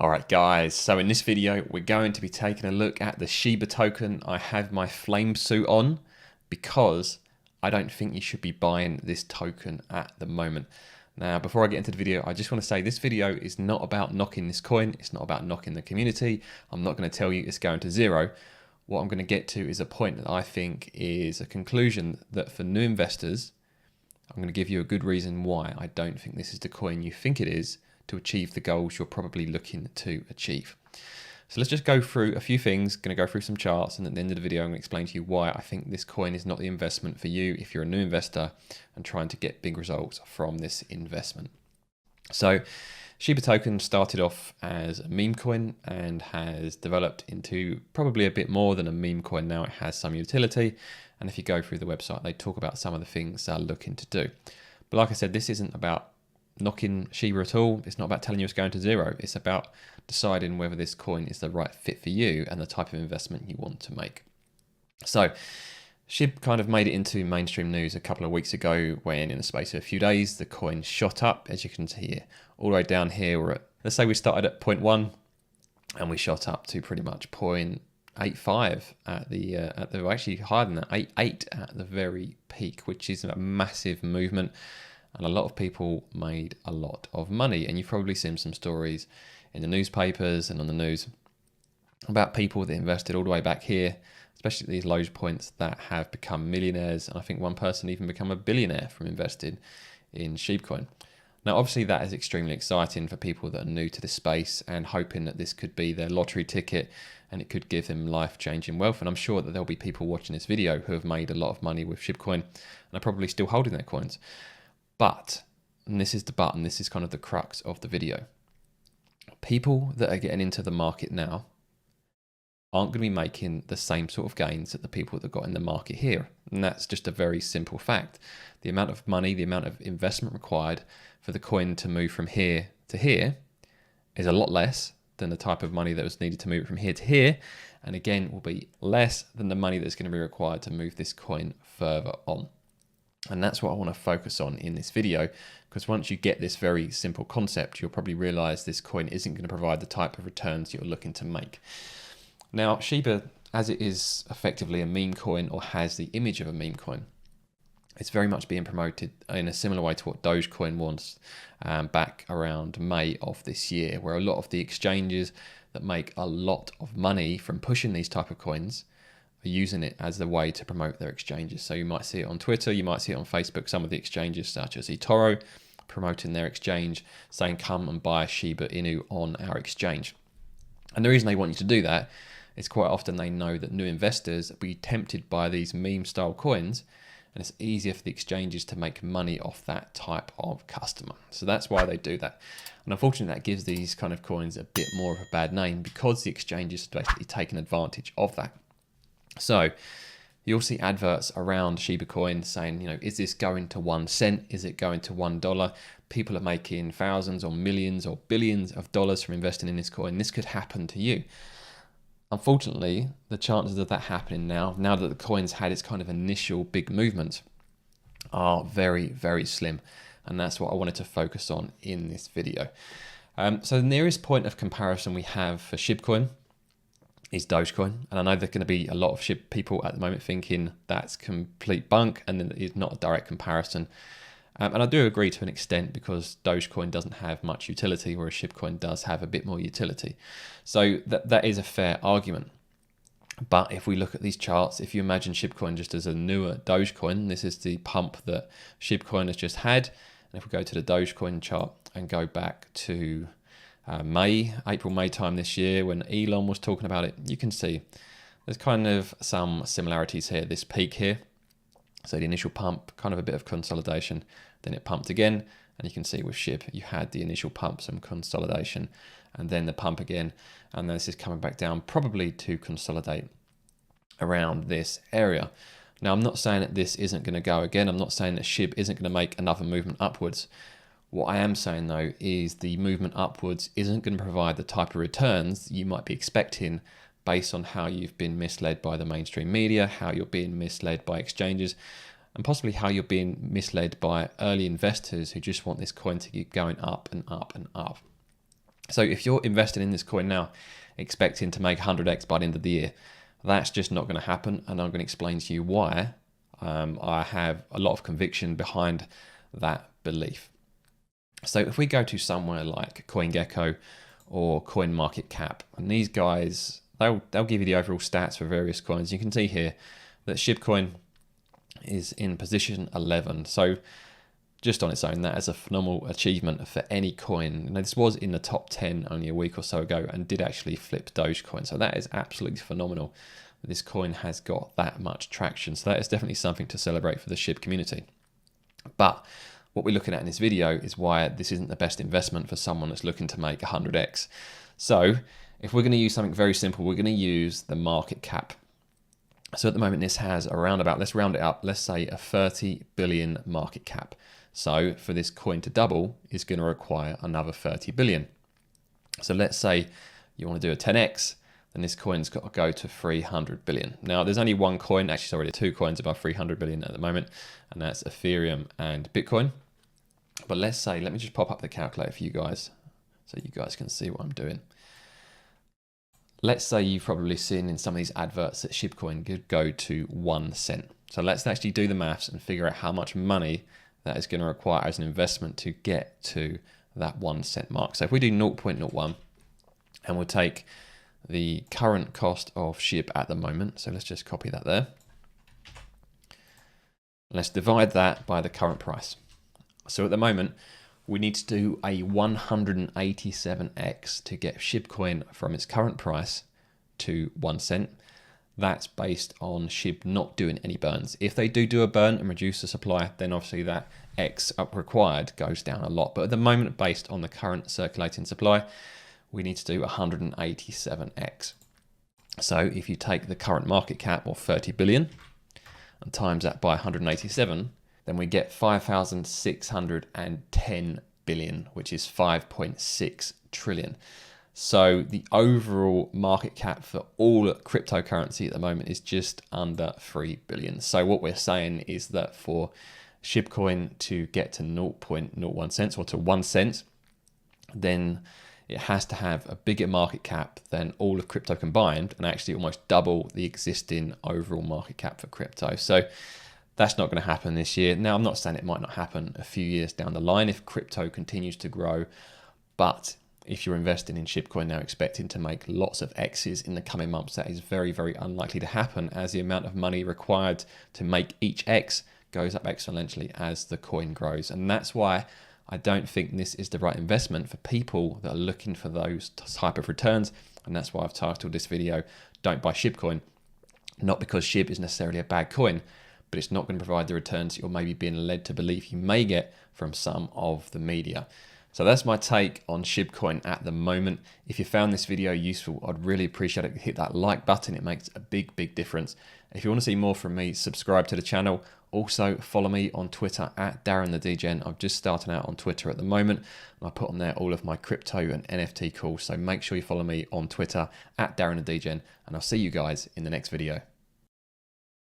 Alright guys, so in this video we're going to be taking a look at the Shiba token. I have my flame suit on because I don't think you should be buying this token at the moment. Now before I get into the video, I just want to say this video is not about knocking this coin, it's not about knocking the community. I'm not going to tell you it's going to zero. What I'm going to get to is a point that I think is a conclusion that for new investors, I'm going to give you a good reason why I don't think this is the coin you think it is to achieve the goals you're probably looking to achieve. So let's just go through a few things, going to go through some charts, and at the end of the video I'm going to explain to you why I think this coin is not the investment for you if you're a new investor and trying to get big results from this investment. So Shiba token started off as a meme coin and has developed into probably a bit more than a meme coin now. It has some utility, and if you go through the website they talk about some of the things they're looking to do. But like I said, this isn't about knocking Shiba at all. It's not about telling you it's going to zero. It's about deciding whether this coin is the right fit for you and the type of investment you want to make. So Shib kind of made it into mainstream news a couple of weeks ago when in the space of a few days the coin shot up, as you can see here. All the way down here we're at, let's say we started at 0.1 and we shot up to pretty much 0.85 at the actually higher than that, 0.88 at the very peak, which is a massive movement. And a lot of people made a lot of money. And you've probably seen some stories in the newspapers and on the news about people that invested all the way back here, especially at these low points, that have become millionaires. And I think one person even become a billionaire from investing in Dogecoin. Now, obviously that is extremely exciting for people that are new to this space and hoping that this could be their lottery ticket and it could give them life-changing wealth. And I'm sure that there'll be people watching this video who have made a lot of money with Dogecoin and are probably still holding their coins. But, and this is the but, and this is kind of the crux of the video, people that are getting into the market now aren't going to be making the same sort of gains that the people that got in the market here. And that's just a very simple fact. The amount of money, the amount of investment required for the coin to move from here to here is a lot less than the type of money that was needed to move it from here to here. And again, will be less than the money that's going to be required to move this coin further on. And that's what I want to focus on in this video, because once you get this very simple concept, you'll probably realize this coin isn't going to provide the type of returns you're looking to make. Now, Shiba, as it is effectively a meme coin or has the image of a meme coin, it's very much being promoted in a similar way to what Dogecoin was back around May of this year, where a lot of the exchanges that make a lot of money from pushing these type of coins are using it as the way to promote their exchanges. So you might see it on Twitter, you might see it on Facebook, some of the exchanges such as eToro promoting their exchange, saying come and buy Shiba Inu on our exchange. And the reason they want you to do that is quite often they know that new investors will be tempted by these meme style coins, and it's easier for the exchanges to make money off that type of customer. So that's why they do that. And unfortunately that gives these kind of coins a bit more of a bad name because the exchanges have basically taken advantage of that. So you'll see adverts around Shiba coin saying, is this going to 1 cent? Is it going to $1? People are making thousands or millions or billions of dollars from investing in this coin. This could happen to you. Unfortunately, the chances of that happening now that the coin's had its kind of initial big movement, are very, very slim. And that's what I wanted to focus on in this video. So the nearest point of comparison we have for Shib coin is Dogecoin, and I know there's going to be a lot of Shib people at the moment thinking that's complete bunk and then it's not a direct comparison. And I do agree to an extent because Dogecoin doesn't have much utility, whereas Shibcoin does have a bit more utility. So that is a fair argument. But if we look at these charts, if you imagine Shibcoin just as a newer Dogecoin, this is the pump that Shibcoin has just had. And if we go to the Dogecoin chart and go back to April, May time this year when Elon was talking about it, you can see there's kind of some similarities here. This peak here, so the initial pump, kind of a bit of consolidation, then it pumped again, and you can see with Shib you had the initial pump, some consolidation, and then the pump again, and then this is coming back down probably to consolidate around this area. Now I'm not saying that this isn't going to go again, I'm not saying that Shib isn't going to make another movement upwards. What I am saying though is the movement upwards isn't going to provide the type of returns you might be expecting based on how you've been misled by the mainstream media, how you're being misled by exchanges, and possibly how you're being misled by early investors who just want this coin to keep going up and up and up. So if you're investing in this coin now, expecting to make 100x by the end of the year, that's just not going to happen. And I'm going to explain to you why I have a lot of conviction behind that belief. So if we go to somewhere like CoinGecko or CoinMarketCap, and these guys, they'll give you the overall stats for various coins. You can see here that Shibcoin is in position 11. So just on its own, that is a phenomenal achievement for any coin. Now, this was in the top 10 only a week or so ago and did actually flip Dogecoin. So that is absolutely phenomenal that this coin has got that much traction. So that is definitely something to celebrate for the Shib community. But what we're looking at in this video is why this isn't the best investment for someone that's looking to make 100x. So if we're going to use something very simple, we're going to use the market cap. So at the moment, this has around about, let's round it up, let's say a 30 billion market cap. So for this coin to double, it's going to require another 30 billion. So let's say you want to do a 10x, then this coin's got to go to 300 billion. Now there's only one coin, actually already two coins above 300 billion at the moment, and that's Ethereum and Bitcoin. But let's say, let me just pop up the calculator for you guys so you guys can see what I'm doing. Let's say you've probably seen in some of these adverts that Shibcoin could go to 1 cent. So let's actually do the maths and figure out how much money that is going to require as an investment to get to that 1 cent mark. So if we do 0.01 and we'll take the current cost of Shib at the moment, so let's just copy that there. Let's divide that by the current price. So at the moment, we need to do a 187x to get Shibcoin from its current price to 1 cent. That's based on Shib not doing any burns. If they do a burn and reduce the supply, then obviously that X up required goes down a lot. But at the moment, based on the current circulating supply, we need to do 187x. So if you take the current market cap of 30 billion and times that by 187, then we get 5,610 billion, which is 5.6 trillion. So the overall market cap for all cryptocurrency at the moment is just under 3 billion. So what we're saying is that for Shibcoin to get to 0.01 cents or to 1 cent, then it has to have a bigger market cap than all of crypto combined and actually almost double the existing overall market cap for crypto. So that's not going to happen this year. Now, I'm not saying it might not happen a few years down the line if crypto continues to grow, but if you're investing in Shibcoin now expecting to make lots of X's in the coming months, that is very, very unlikely to happen as the amount of money required to make each X goes up exponentially as the coin grows. And that's why I don't think this is the right investment for people that are looking for those type of returns. And that's why I've titled this video, Don't Buy Shibcoin. Not because Shib is necessarily a bad coin, but it's not going to provide the returns you're maybe being led to believe you may get from some of the media. So that's my take on Shibcoin at the moment. If you found this video useful, I'd really appreciate it. Hit that like button. It makes a big, big difference. If you want to see more from me, subscribe to the channel. Also, follow me on Twitter at Darren the Degen. I'm just starting out on Twitter at the moment, and I put on there all of my crypto and NFT calls. So make sure you follow me on Twitter at Darren the Degen, and I'll see you guys in the next video.